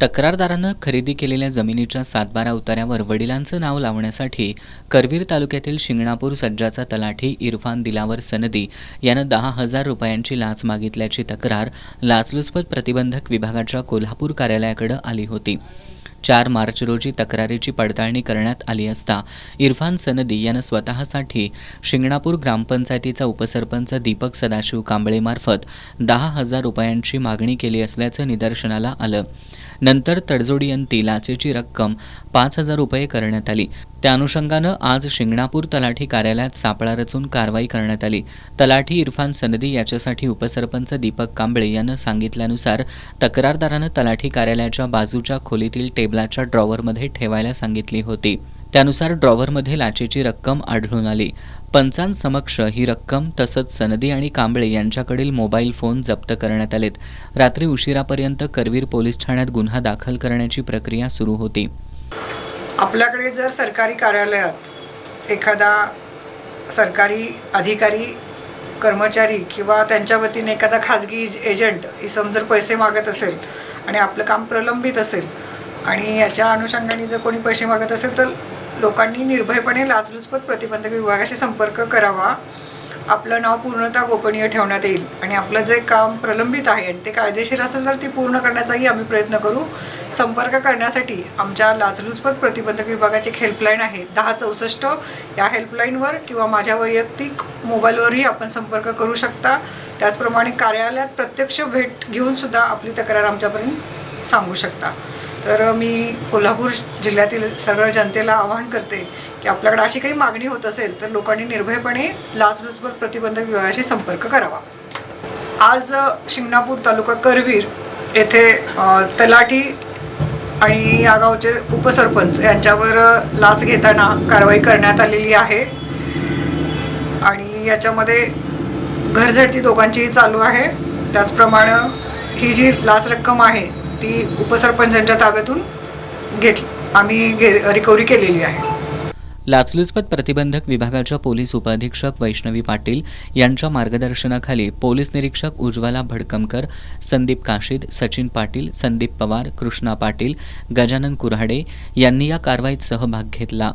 तक्रारदारानं खरेदी केलेल्या जमिनीच्या सातबारा उतार्यावर वडिलांचं नाव लावण्यासाठी करवीर तालुक्यातील शिंगणापूर सज्जाचा तलाठी इरफान दिलावर सनदी यानं 10,000 रुपयांची लाच मागितल्याची तक्रार लाचलुचपत प्रतिबंधक विभागाच्या कोल्हापूर कार्यालयाकडे आली होती। 4 मार्च रोजी तक्रारीची पडताळणी करण्यात आली असता इरफान सनदी यानं स्वतःसाठी शिंगणापूर ग्रामपंचायतीचा उपसरपंच दीपक सदाशिव कांबळेमार्फत 10,000 रुपयांची मागणी केली असल्याचं निदर्शनाला आलं। नंतर तडजोडीअंती लाचेची रक्कम 5,000 रुपये करण्यात आली। त्या अनुषंगानं आज शिंगणापूर तलाठी कार्यालयात सापळा रचून कारवाई करण्यात आली। तलाठी इरफान सनदी याच्यासाठी उपसरपंच दीपक कांबळे यांना सांगितल्यानुसार तक्रारदारानं तलाठी कार्यालयाच्या बाजूच्या खोलीतील टेबलाच्या ड्रॉवरमध्ये ठेवायला सांगितली होती। त्यानुसार ड्रॉवरमध्ये लाचेची रक्कम आढळून आली। पंचांसमक्ष ही रक्कम तसंच सनदी आणि कांबळे यांच्याकडील मोबाईल फोन जप्त करण्यात आलेत। रात्री उशिरापर्यंत करवीर पोलीस ठाण्यात गुन्हा दाखल करण्याची प्रक्रिया सुरू होती। आपल्याकडे जर सरकारी कार्यालयात एखादा सरकारी अधिकारी कर्मचारी किंवा त्यांच्या वतीने एखादा खाजगी एजंट इसम जर पैसे मागत असेल आणि आपलं काम प्रलंबित असेल आणि याच्या अनुषंगाने जर कोणी पैसे मागत असेल तर लोकांनी निर्भयपणे लाचलुचपत प्रतिबंधक विभागाशी संपर्क करावा। आपलं नाव पूर्णतः गोपनीय ठेवण्यात येईल आणि आपलं जे काम प्रलंबित आहे आणि ते कायदेशीर असेल तर ती पूर्ण करण्याचाही आम्ही प्रयत्न करू। संपर्क करण्यासाठी आमच्या लाचलुचपत प्रतिबंधक विभागाची एक हेल्पलाईन आहे 1064 या हेल्पलाईनवर किंवा माझ्या वैयक्तिक मोबाईलवरही आपण संपर्क करू शकता। त्याचप्रमाणे कार्यालयात प्रत्यक्ष भेट घेऊन सुद्धा आपली तक्रार आमच्यापर्यंत सांगू शकता। तर मी कोल्हापूर जिल्ह्यातील सर्व जनतेला आवाहन करते की आपल्याकडे अशी काही मागणी होत असेल तर लोकांनी निर्भयपणे लाचलुचपत प्रतिबंधक विभागाशी संपर्क करावा। आज शिंगणापूर तालुका करवीर येथे तलाठी आणि या गावचे उपसरपंच यांच्यावर लाच घेताना कारवाई करण्यात आलेली आहे आणि याच्यामध्ये घरझडती दोघांचीही चालू आहे। त्याचप्रमाणे ही जी लाच रक्कम आहे ती उपसरपंचांच्या ताब्यातून आम्ही रिकव्हरी केलेली आहे। लाचलुचपत प्रतिबंधक विभागाच्या पोलीस उपअधीक्षक वैष्णवी पाटील यांच्या मार्गदर्शनाखाली पोलीस निरीक्षक उज्ज्वला भडकमकर, संदीप काशीद, सचिन पाटील, संदीप पवार, कृष्णा पाटील, गजानन कुऱ्हाडे यांनी या कारवाईत सहभाग घेतला।